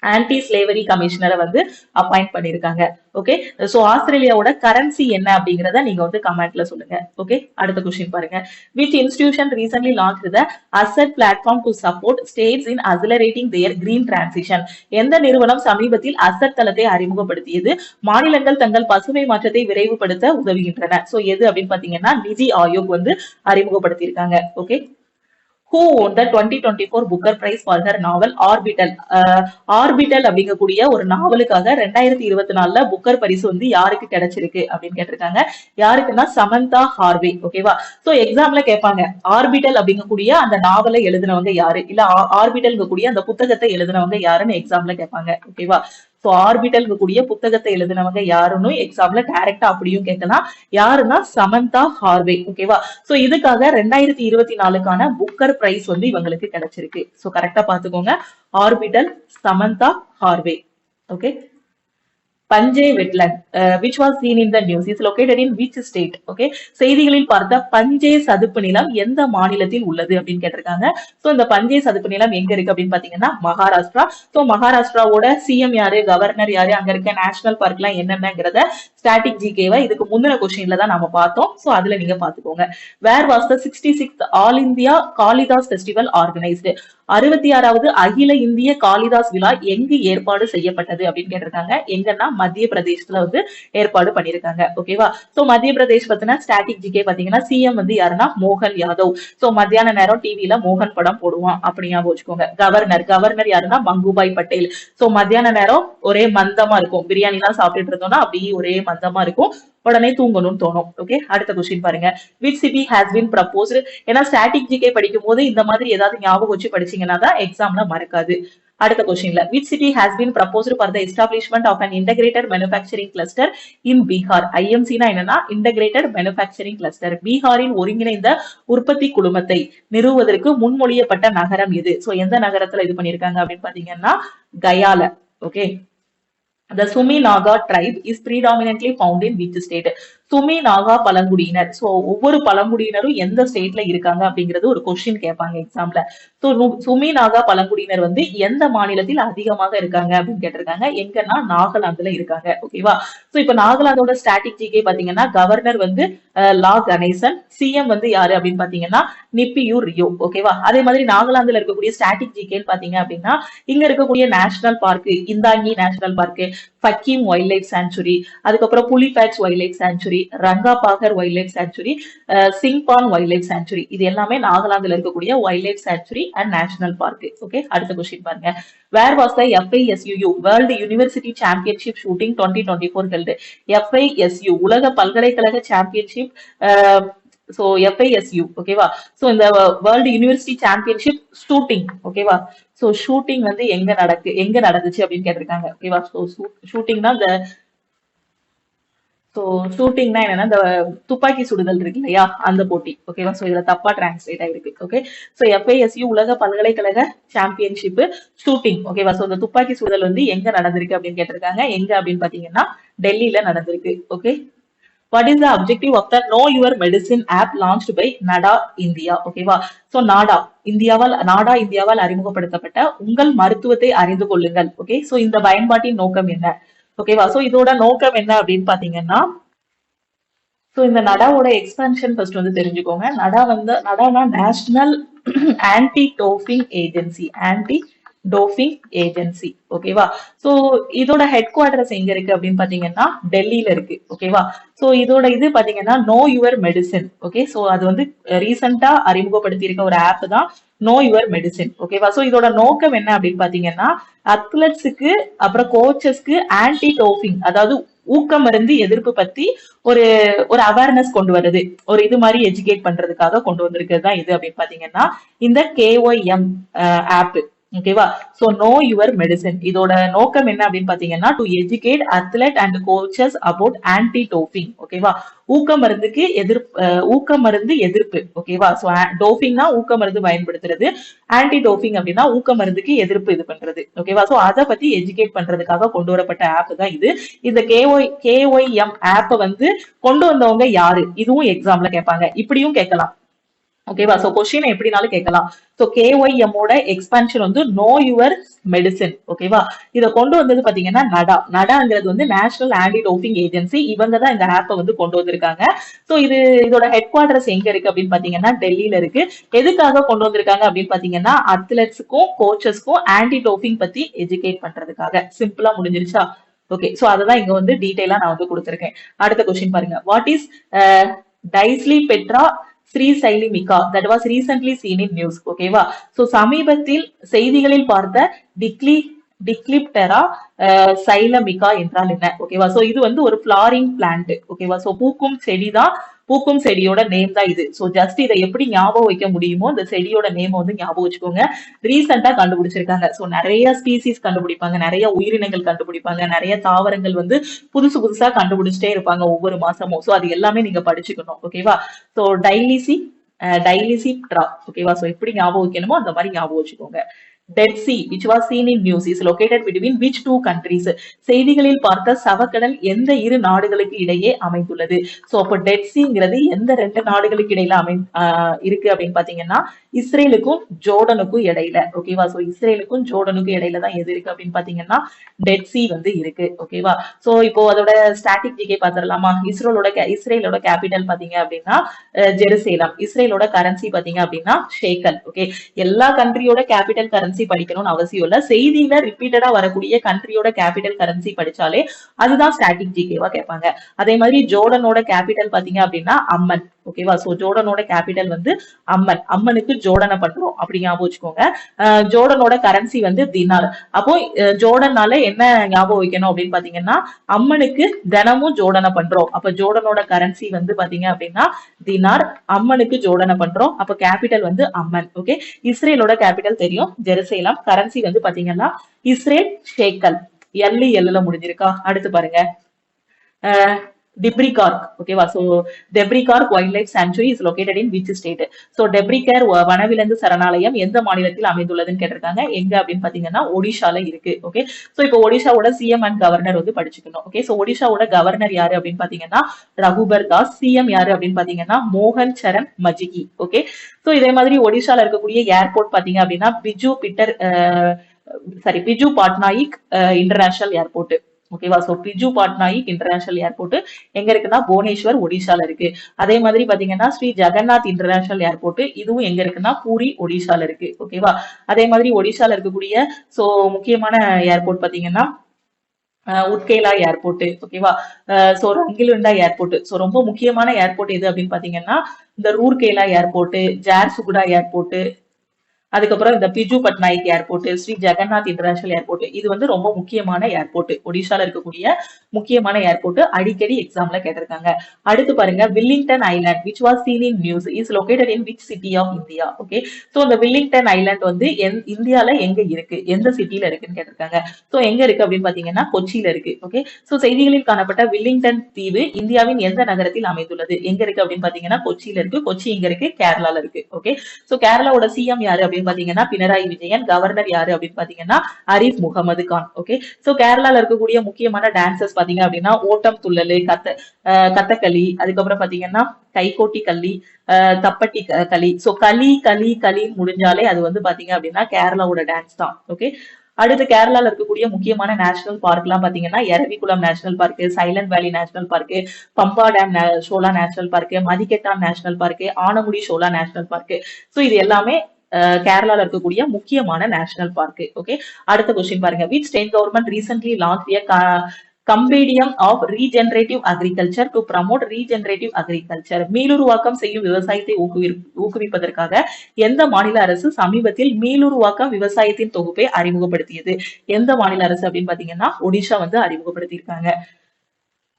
ஆன்டி ஸ்லேவரி கமிஷனரை வந்து அப்பாயிண்ட் பண்ணிருக்காங்க. ஓகே, சோ ஆஸ்திரேலியாவோட கரன்சி என்ன அப்படிங்கறத நீங்க வந்து கமெண்ட்ல சொல்லுங்க. ஓகே, அடுத்த क्वेश्चन பாருங்க. which institution recently launched the asset platform to support states in accelerating their green transition? எந்த நிறுவனம் சமீபத்தில் அசட் தளத்தை அறிமுகப்படுத்தியது மாநிலங்கள் தங்கள் பசுமை மாற்றத்தை விரைவுபடுத்த உதவுகின்றன? சோ எது அப்படின்னு பாத்தீங்கன்னா நிதி ஆயோக் வந்து அறிமுகப்படுத்தியிருக்காங்க. Okay, who won the 2024 Booker Prize for her novel Orbital? Orbital அப்படிங்கக்கூடிய ஒரு நாவலுக்காக 2024ல புக்கர் பரிசு வந்து யாருக்கு கிடைச்சிருக்கு அப்படின்னு கேட்டிருக்காங்க. யாருக்குன்னா சமந்தா ஹார்வே. ஓகேவா? சோ எக்ஸாம்ல கேட்பாங்க ஆர்பிட்டல் அப்படிங்கக்கூடிய அந்த நாவலை எழுதினவங்க யாரு, இல்ல ஆர்பிட்டல் கூடிய அந்த புத்தகத்தை எழுதினவங்க யாருன்னு எக்ஸாம்ல கேட்பாங்க. ஓகேவா? சோ ஆர்பிட்டல் கூடிய புத்தகத்தை எழுதினவங்க யாருன்னு எக்ஸாம்ல டைரக்டா அப்படியும் கேட்கலாம். யாருன்னா சமந்தா ஹார்வே. ஓகேவா? சோ இதுக்காக 2024க்கான புக்கர் பிரைஸ் வந்து இவங்களுக்கு கிடைச்சிருக்கு. சோ கரெக்டா பாத்துக்கோங்க. Orbital, Samantha Harvey. Okay, Panje wetland which was seen in the news is located in which state? Okay, செய்திகளில் பார்த்த பஞ்சே சதுப்பு நிலம் எந்த மாநிலத்தில் உள்ளது அப்படின்னு கேட்டிருக்காங்க. சோ இந்த பஞ்சே சதுப்பு நிலம் எங்க இருக்கு அப்படின்னு பாத்தீங்கன்னா மகாராஷ்டிரா. சோ மகாராஷ்டிராவோட சிஎம் யாரு, கவர்னர் யாரு, அங்க இருக்க நேஷனல் பார்க் எல்லாம் என்னென்னங்கிறத ஸ்டாட்டிக் ஜிகேவை இதுக்கு முந்தின கொஸ்டின்ல தான் நாம பார்த்தோம். சோ அதுல நீங்க பாத்துக்கோங்க. Where was the 66th all India Kalidas festival organised? 66வது அகில இந்திய காளிதாஸ் விழா எங்கு ஏற்பாடு செய்யப்பட்டது அப்படின்னு கேட்டிருக்காங்க. எங்கன்னா மத்திய பிரதேசத்துல வந்து ஏற்பாடு பண்ணிருக்காங்க. ஓகேவா? சோ மத்திய பிரதேஷ் பத்தின ஸ்டாட்டிக் ஜிகே பாத்தீங்கன்னா சிஎம் வந்து யாருன்னா மோகன் யாதவ். சோ மத்தியான நேரம் டிவில மோகன் படம் போடுவான் அப்படி ஞாபகம் வச்சுக்கோங்க. கவர்னர் யாருன்னா மங்குபாய் பட்டேல். சோ மத்தியான நேரம் ஒரே மந்தமா இருக்கும். பிரியாணி எல்லாம் சாப்பிட்டுட்டு இருந்தோம்னா அப்படியே ஒரே மந்தமா இருக்கும், உடனே தூங்கணும்னு தோணும். ஓகே, அடுத்த கொஸ்டின் பாருங்க. which city has been proposed? ஏன்னா ஸ்டாட்டிக் ஜிகே படிக்கும் போது இந்த மாதிரி ஏதாவது ஞாபகம் வச்சு படிச்சீங்கன்னா தான் எக்ஸாம்ல மறக்காது. அடுத்த கொஸ்டின்ல which city has been proposed for the establishment of an integrated manufacturing cluster in Bihar? IMC னா என்னன்னா இன்டகிரேட்டட் மேனுஃபேக்சரிங் கிளஸ்டர். பீகாரின் ஒருங்கிணைந்த உற்பத்தி குழுமத்தை நிறுவுவதற்கு முன்மொழியப்பட்ட நகரம் எது? சோ எந்த நகரத்துல இது பண்ணிருக்காங்க அப்படின்னு பாத்தீங்கன்னா கயால. Okay, the Sumi Naga tribe is predominantly found in which state? Sumi Naga பழங்குடியினர். சோ ஒவ்வொரு பழங்குடியினரும் எந்த ஸ்டேட்ல இருக்காங்க அப்படிங்கிறது ஒரு கொஸ்டின் கேட்பாங்க எக்ஸாம்ல. சோ சுமி நாகா பழங்குடியினர் வந்து எந்த மாநிலத்தில் அதிகமாக இருக்காங்க அப்படின்னு கேட்டிருக்காங்க. எங்கன்னா நாகாலாந்துல இருக்காங்க. ஓகேவா? சோ இப்ப நாகாலாந்தோட ஸ்டாட்டிக் ஜிகே பாத்தீங்கன்னா கவர்னர் வந்து லா கணேசன், சிஎம் வந்து யாரு அப்படின்னு பாத்தீங்கன்னா நிப்பியூர் ரியோ. ஓகேவா? அதே மாதிரி நாகாலாந்துல இருக்கக்கூடிய ஸ்டாட்டிக் ஜிகேன்னு பாத்தீங்க அப்படின்னா இங்க இருக்கக்கூடிய national park Intanki national park, Fakim wildlife sanctuary, அதுக்கப்புறம் Puliebadze wildlife sanctuary, Rangapahar wildlife sanctuary, Singphan wildlife sanctuary, இது எல்லாமே நாகாலாந்துல இருக்கக்கூடிய wildlife sanctuary and national park. Okay, அடுத்த கொஸ்டின் பாருங்க. Where was the FISUU world university championship shooting 2024 held? FISU உலக பல்கலைக்கழக championship so FISU ஓகேவா. ஸோ இந்த வேர்ல்டு யூனிவர்சிட்டி சாம்பியன்ஷிப் ஷூட்டிங் ஓகேவா. ஸோ ஷூட்டிங் வந்து எங்க நடந்துச்சு அப்படின்னு கேட்டிருக்காங்க ஓகேவா. ஸோ ஷூட்டிங்னா இந்த ஸோ ஷூட்டிங்னா என்னன்னா இந்த துப்பாக்கி சுடுதல் இருக்கு இல்லையா அந்த போட்டி ஓகேவா. ஸோ இதுல தப்பா டிரான்ஸ்லேட் ஆயிருக்கு. ஓகே. ஸோ FISU உலக பல்கலைக்கழக சாம்பியன்ஷிப் ஷூட்டிங் ஓகேவா. ஸோ இந்த துப்பாக்கி சுடுதல் வந்து எங்க நடந்திருக்கு அப்படின்னு கேட்டிருக்காங்க. எங்க அப்படின்னு பாத்தீங்கன்னா டெல்லியில நடந்திருக்கு. Okay. What is the objective of the Know Your Medicine app launched by NADA India? ஓகேவா. சோ நாடா இந்தியாவால் அறிமுகப்படுத்தப்பட்ட உங்கள் மருத்துவத்தை அறிந்து கொள்ளுங்கள். ஓகே. சோ இந்த பயன்பாட்டின் நோக்கம் என்ன? ஓகேவா. சோ இதோட நோக்கம் என்ன அப்படின்னு பாத்தீங்கன்னா சோ இந்த நடாவோட எக்ஸ்பான்ஷன் ஃபர்ஸ்ட் வந்து தெரிஞ்சுக்கோங்க. நடானா நேஷனல் ஆன்டி டோபிங் ஏஜென்சி. டோபிங் ஏஜென்சி ஓகேவா. சோ இதோட ஹெட் குவார்டர்ஸ் எங்க இருக்கு அப்படின்னு பாத்தீங்கன்னா டெல்லியில இருக்கு. ஓகேவா. சோ இதோட இது பாத்தீங்கன்னா no your medicine. Okay. So அது வந்து ரீசெண்டா அறிமுகப்படுத்தி இருக்க ஒரு ஆப் தான் நோ யுவர் மெடிசின். ஓகேவா. சோ இதோட நோக்கம் என்ன அப்படின்னு பாத்தீங்கன்னா அத்லெட்ஸுக்கு அப்புறம் கோச்சஸ்க்கு ஆன்டி டோபிங் அதாவது ஊக்க மருந்து எதிர்ப்பு பத்தி ஒரு ஒரு அவேர்னஸ் கொண்டு வருது. ஒரு இது மாதிரி எஜுகேட் பண்றதுக்காக கொண்டு வந்திருக்கிறது தான் இது அப்படின்னு பாத்தீங்கன்னா இந்த KYM ஆப். ஓகேவா. சோ நோ யுவர் மெடிசன் இதோட நோக்கம் என்ன அப்படின்னு பாத்தீங்கன்னா to educate athlete and coaches about anti doping. ஓகேவா. ஊக்க மருந்து எதிர்ப்பு. ஓகேவா. சோ டோபிங்னா ஊக்க மருந்து பயன்படுத்துறது, ஆன்டி டோபிங் அப்படின்னா ஊக்க மருந்துக்கு எதிர்ப்பு இது பண்றது. ஓகேவா. சோ அதை பத்தி எஜுகேட் பண்றதுக்காக கொண்டு வரப்பட்ட ஆப் தான் இது. இந்த KYM ஆப்பை வந்து கொண்டு வந்தவங்க யாரு, இதுவும் எக்ஸாம்ல கேட்பாங்க, இப்படியும் கேட்கலாம். ஓகேவா. சோ கொஸ்டின் எப்படினாலும் கேட்கலாம். சோ KYM ஓட எக்ஸ்பான்ஷன் வந்து நோ யுவர் மெடிசின். ஓகேவா. இத கொண்டு வந்தது பாத்தீங்கன்னா நடாங்கிறது வந்து நேஷனல் ஆன்டி டோபிங் ஏஜென்சி. இவங்க தான் இந்த ஆப்பை வந்து கொண்டு வந்திருக்காங்க. சோ இதோட ஹெட் குவார்டர்ஸ் எங்க இருக்கு அப்படின்னு பாத்தீங்கன்னா டெல்லியில இருக்கு. எதுக்காக கொண்டு வந்திருக்காங்க அப்படின்னு பாத்தீங்கன்னா அத்லெட்ஸுக்கும் கோச்சஸ்க்கும் ஆன்டி டோபிங் பத்தி எஜுகேட் பண்றதுக்காக. சிம்பிளா முடிஞ்சிருச்சா. ஓகே. சோ அததான் இங்க வந்து டீடைலா நான் வந்து கொடுத்திருக்கேன். அடுத்த கொஸ்டின் பாருங்க. What is Dicliptera srisailamica that was recently seen in news. ஓகேவா. சோ சமீபத்தில் செய்திகளில் பார்த்த டிக்லிப்டெரா சைலமிகா என்றால் என்ன? ஓகேவா. சோ இது வந்து ஒரு ஃபிளாரிங் பிளான்ட். ஓகேவா. சோ பூக்கும் செடியோட நேம் தான் இது. சோ ஜஸ்ட் இதை எப்படி ஞாபகம் வைக்க முடியுமோ இந்த செடியோட நேம் வந்து ஞாபகம் வச்சுக்கோங்க. ரீசெண்டா கண்டுபிடிச்சிருக்காங்க. சோ நிறைய ஸ்பீசிஸ் கண்டுபிடிப்பாங்க, நிறைய உயிரினங்கள் கண்டுபிடிப்பாங்க, நிறைய தாவரங்கள் வந்து புதுசா கண்டுபிடிச்சிட்டே இருப்பாங்க ஒவ்வொரு மாசமும். சோ அது எல்லாமே நீங்க படிச்சுக்கணும். ஓகேவா. சோ டைலிசிப்ட்ரா. ஓகேவா. சோ எப்படி ஞாபகம் வைக்கணுமோ அந்த மாதிரி ஞாபகம் வச்சுக்கோங்க. Dead Sea which was seen in news is located between which two countries? செய்திகளில் பார்த்த சவக்கடல் எந்த இரு நாடுகளுக்கு இடையே அமைந்துள்ளது? சோ அப்போ டெட் சிங்கிறது எந்த ரெண்டு நாடுகளுக்கு இடையில இருக்கு அப்படின்னு பாத்தீங்கன்னா இஸ்ரேலுக்கும் ஜோர்டனுக்கும் இடையில. ஓகேவா. சோ இஸ்ரேலுக்கும் ஜோர்டனுக்கும் இடையில தான் எது இருக்கு அப்படின்னு பாத்தீங்கன்னா டெட் சி வந்து இருக்கு. ஓகேவா. சோ இப்போ அதோட ஸ்டாட்டிக் ஜிகே பாத்திரலாமா. இஸ்ரேலோட கேபிட்டல் பாத்தீங்க அப்படின்னா ஜெருசேலம். இஸ்ரேலோட கரன்சி பாத்தீங்க அப்படின்னா ஷேக்கல். ஓகே. எல்லா கண்ட்ரியோட கேபிட்டல் கரன்சி படிக்கணும்னு அவசியம் இல்ல. செய்தியில ரிப்பீட்டடா வரக்கூடிய கண்ட்ரியோட கேபிட்டல் கரன்சி படிச்சாலே அதுதான் ஸ்டாட்டிக் ஜிகேவா கேட்பாங்க. அதே மாதிரி ஜோர்டனோட கேபிட்டல் பாத்தீங்க அப்படின்னா அம்மன். ஓகேவா. சோ ஜோர்டனோட கேபிட்டல் வந்து அம்மனுக்கு ஜோர்டனை பண்றோம் அப்படி ஞாபகம் வச்சுக்கோங்க. ஜோர்டனோட கரன்சி வந்து தினார். அப்போ ஜோர்டனால என்ன ஞாபகம் வைக்கணும் அப்படின்னு பாத்தீங்கன்னா அம்மனுக்கு தினமும் ஜோர்டனை பண்றோம். அப்ப ஜோர்டனோட கரன்சி வந்து பாத்தீங்க அப்படின்னா தினார், அம்மனுக்கு ஜோர்டனை பண்றோம். அப்ப கேபிட்டல் வந்து அம்மன். ஓகே. இஸ்ரேலோட கேபிட்டல் தெரியும் ஜெருசலேம். கரன்சி வந்து பாத்தீங்கன்னா இஸ்ரேல் ஷேக்கல். எல்ல முடிஞ்சிருக்கா. அடுத்து பாருங்க. டெப்ரிகார்க். ஓகேவா. So Debrigarh wildlife sanctuary is located in which state? So Debrigarh வனவிலங்கு சரணாலயம் எந்த மாநிலத்தில் அமைந்துள்ளதுன்னு கேட்டிருக்காங்க. எங்க அப்படின்னு பாத்தீங்கன்னா ஒடிஷால இருக்கு. ஓகே. சோ இப்போ ஒடிஷாவோட சிஎம் அண்ட் கவர்னர் வந்து படிச்சுக்கணும். ஓகே. சோ ஒடிஷாவோட கவர்னர் யாரு அப்படின்னு பாத்தீங்கன்னா ரகுபர் தாஸ். சிஎம் யாரு அப்படின்னு பாத்தீங்கன்னா மோகன் சரண் மஜிகி. ஓகே. சோ இதே மாதிரி ஒடிஷால இருக்கக்கூடிய ஏர்போர்ட் பாத்தீங்க அப்படின்னா பிஜு பட்நாயிக் இன்டர்நேஷனல் ஏர்போர்ட். ஓகேவா. சோ பிஜு பட்நாயிக் இன்டர்நேஷனல் ஏர்போர்ட் எங்க இருக்குன்னா புவனேஸ்வர் ஒடிஷால இருக்கு. அதே மாதிரி பாத்தீங்கன்னா ஸ்ரீ ஜெகநாத் இன்டர்நேஷனல் ஏர்போர்ட் இதுவும் எங்க இருக்குன்னா பூரி ஒடிஷால இருக்கு. ஓகேவா. அதே மாதிரி ஒடிஷால இருக்கக்கூடிய சோ முக்கியமான ஏர்போர்ட் பாத்தீங்கன்னா உட்கேலா ஏர்போர்ட். ஓகேவா. So Rangeilunda airport. சோ ரொம்ப முக்கியமான ஏர்போர்ட் எது அப்படின்னு பாத்தீங்கன்னா இந்த ரூர்கேலா ஏர்போர்ட், ஜார்சுகுடா ஏர்போர்ட், அதுக்கப்புறம் இந்த Biju Patnaik airport, Shri Jagannath international airport, இது வந்து ரொம்ப முக்கியமான ஏர்போர்ட். ஒடிஷால இருக்கக்கூடிய முக்கியமான ஏர்போர்ட். அடிக்கடி எக்ஸாம்ல கேட்டிருக்காங்க. அடுத்து பாருங்க, Willingdon island which was seen in news is located in which city of India? Okay, so இந்த வில்லிங்டன் ஐலாண்ட் வந்து இந்தியால எங்க இருக்கு, எந்த சிட்டில இருக்குன்னு கேட்டிருக்காங்க. சோ எங்க இருக்கு அப்படின்னு பாத்தீங்கன்னா கொச்சியில இருக்கு. ஓகே, சோ செய்திகளில் காணப்பட்ட வில்லிங்டன் தீவு இந்தியாவின் எந்த நகரத்தில் அமைந்துள்ளது, எங்க இருக்கு அப்படின்னு பாத்தீங்கன்னா கொச்சியில இருக்கு. கொச்சி எங்க இருக்கு, கேரளால இருக்கு. ஓகே, சோ கேரளாவோட சிஎம் யாரு அப்படின்னு பாத்தீங்கன்னா பினராயி விஜயன். கவர்னர் யாரு அப்படின்னு பாத்தீங்கன்னா அரிஃப் முகமது கான். ஓகே, சோ கேரளால இருக்கக்கூடிய முக்கியமான டான்சஸ் பாத்தீங்க அப்படின்னா ஓட்டம் துள்ளலு, கதகளி, அதுக்கப்புறம் பாத்தீங்கன்னா கைகோட்டி களி, தப்பட்டி களி. சோ களி களி களி முடிஞ்சாலே அது வந்து பாத்தீங்க அப்படின்னா கேரளாவோட டான்ஸ் தான். ஓகே, அடுத்து கேரளால இருக்கக்கூடிய முக்கியமான நேஷனல் பார்க் எல்லாம் பாத்தீங்கன்னா Eravikulam national park, Silent Valley national park, Pampadum Shola national park, Mathikettan national park, Anamudi Shola national park. So இது எல்லாமே கேரளால இருக்கக்கூடிய முக்கியமான நேஷனல் பார்க். ஓகே, அடுத்த கொஸ்டின் பாருங்க, which state government recently launched a compendium of regenerative agriculture to promote regenerative agriculture? மீளுருவாக்கம் செய்யும் விவசாயத்தை ஊக்குவிப்பதற்காக எந்த மாநில அரசு சமீபத்தில் மீளுருவாக்கம் விவசாயத்தின் தொகுப்பை அறிமுகப்படுத்தியது? எந்த மாநில அரசு அப்படின்னு பாத்தீங்கன்னா ஒடிஷா வந்து அறிமுகப்படுத்தியிருக்காங்க.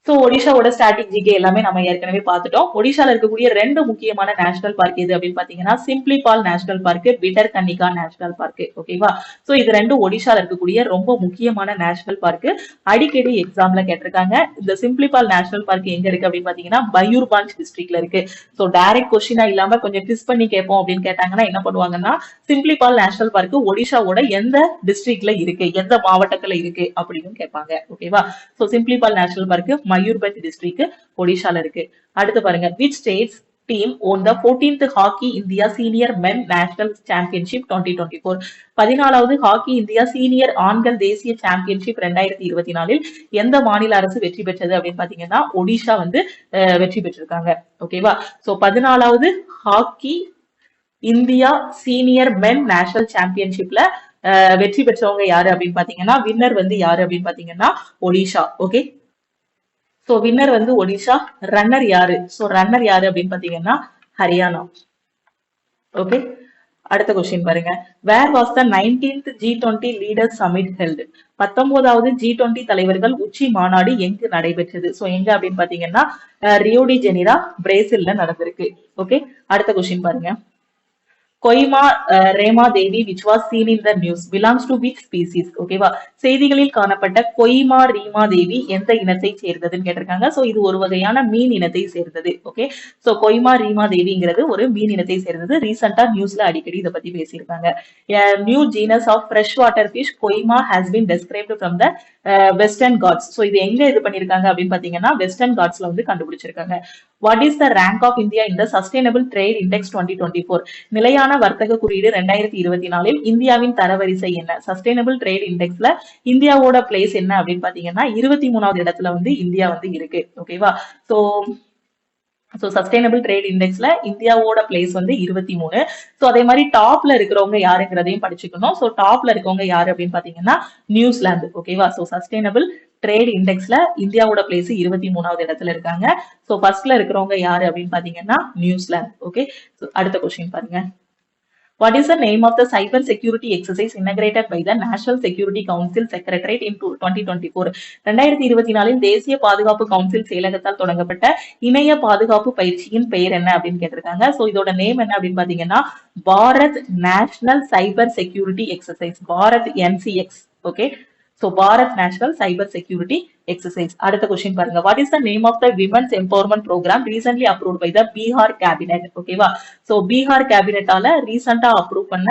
சோ ஒடிஷாவோட ஸ்டாட்டிக் ஜிகே எல்லாமே நம்ம ஏற்கனவே பார்த்துட்டோம். ஒடிஷால இருக்கக்கூடிய ரெண்டு முக்கியமான நேஷனல் பார்க் எது அப்படின்னு பாத்தீங்கன்னா Simlipal national park, Bhitarkanika national park. ஓகேவா, சோ இது ரெண்டும் ஒடிஷால இருக்கக்கூடிய ரொம்ப முக்கியமான நேஷனல் பார்க். அடிக்கடி எக்ஸாம்ல கேட்டிருக்காங்க. இந்த சிம்ப்ளிபால் நேஷனல் பார்க் எங்க இருக்கு அப்படின்னு பாத்தீங்கன்னா மயூர்பாஞ்ச் டிஸ்ட்ரிக்ட்ல இருக்கு. சோ டைரக்ட் கொஸ்டினா இல்லாம கொஞ்சம் ட்விஸ்ட் பண்ணி கேட்போம் அப்படின்னு கேட்டாங்கன்னா என்ன பண்ணுவாங்கன்னா சிம்ப்ளிபால் நேஷனல் பார்க் ஒடிஷாவோட எந்த டிஸ்ட்ரிக்ட்ல இருக்கு, எந்த மாவட்டத்துல இருக்கு அப்படின்னு கேட்பாங்க. ஓகேவா, so Simlipal national park Mayurbhanj district ஒடிஷால இருக்கு. அடுத்து பாருங்க, which states team won the 14th Hockey India Senior Men National Championship 2024? 14வது ஹாக்கி இந்தியா சீனியர் ஆண்கள் தேசிய சாம்பியன்ஷிப் 2024 எந்த மாநில அரசு வெற்றி பெற்றது அப்படின்னு பாத்தீங்கன்னா ஒடிஷா வந்து வெற்றி பெற்றிருக்காங்க. ஓகேவா, சோ 14வது ஹாக்கி இந்தியா சீனியர் மென் நேஷனல் சாம்பியன்ஷிப்ல வெற்றி பெற்றவங்க யாரு அப்படின்னு பாத்தீங்கன்னா வின்னர் வந்து யாரு அப்படின்னு பாத்தீங்கன்னா ஒடிஷா. ஓகே, சோ வின்னர் வந்து ஒடிஷா. ரன்னர் யாரு, சோ ரன்னர் யாரு அப்படின்னு பாத்தீங்கன்னா ஹரியானா. ஓகே, அடுத்த கொஸ்டின் பாருங்க, where was the 19th G20 leaders summit held? 19வது G20 தலைவர்கள் உச்சி மாநாடு எங்கு நடைபெற்றது? சோ எங்க அப்படின்னு பாத்தீங்கன்னா ரியோ டி ஜெனிரோ பிரேசில்ல நடந்திருக்கு. ஓகே, அடுத்த கொஸ்டின் பாருங்க, Koima Rema Devi which was seen in the news belongs to which species? ஓகேவா, செய்திகளில் காணப்பட்ட கொய்மா ரீமா தேவி எந்த இனத்தை சேர்ந்ததுன்னு கேட்டிருக்காங்க. சோ இது ஒரு வகையான மீன் இனத்தை சேர்ந்தது. ஓகே, சோ கொய்மா ரீமா தேவிங்கிறது ஒரு மீன் இனத்தை சேர்ந்தது. ரீசெண்டா நியூஸ்ல அடிக்கடி இதை பத்தி பேசியிருக்காங்க. New genus of freshwater fish Koima has been described from the Western Ghats. So இது எங்க இது பண்ணிருக்காங்க அப்படின்னு பாத்தீங்கன்னா வெஸ்டர்ன் காட்ஸ்ல வந்து கண்டுபிடிச்சிருக்காங்க. What is the rank of India in the sustainable trade index 2024? நிலையான வர்த்தக குறியீடு 2024 இந்தியாவின் தரவரிசை என்ன? சஸ்டைனபிள் ட்ரேட் இண்டெக்ஸ்ல இந்தியாவோட பிளேஸ் என்ன அப்படின்னு பாத்தீங்கன்னா 23வது இடத்துல வந்து இந்தியா வந்து இருக்கு. ஓகேவா, சோ சஸ்டைனபிள் ட்ரேட் இண்டெக்ஸ்ல இந்தியாவோட பிளேஸ் வந்து 23. சோ அதே மாதிரி டாப்ல இருக்கிறவங்க யாருங்கிறதையும் படிச்சுக்கணும். சோ டாப்ல இருக்கவங்க யாரு அப்படின்னு பாத்தீங்கன்னா நியூசிலாந்து. ஓகேவா, சோ சஸ்டைனபிள் ட்ரேட் இண்டெக்ஸ்ல இந்தியாவோட பிளேஸ் 23வது இடத்துல இருக்காங்க. சோ ஃபர்ஸ்ட்ல இருக்கிறவங்க யாரு அப்படின்னு பாத்தீங்கன்னா நியூசிலாந்து. ஓகே, அடுத்த கொஸ்டின் பாருங்க, what is the name of the cyber security exercise inaugurated by the National Security Council Secretariat in 2024? 2024 தேசிய பாதுகாப்பு கவுன்சில் செயலகத்தால் தொடங்கப்பட்ட இணைய பாதுகாப்பு பயிற்சியின் பெயர் என்ன அப்படின்னு கேட்டிருக்காங்க. சோ இதோட நேம் என்ன அப்படின்னு பாத்தீங்கன்னா Bharat national cyber security exercise, Bharat NCX. Okay, so Bharat national cyber security exercise. அடுத்த கொஸ்டின் பாருங்க, what is the name of the women's empowerment programme recently approved by the Bihar cabinet? ஓகேவா, சோ பீகார் கேபினெட்டால ரீசெண்டா அப்ரூவ் பண்ண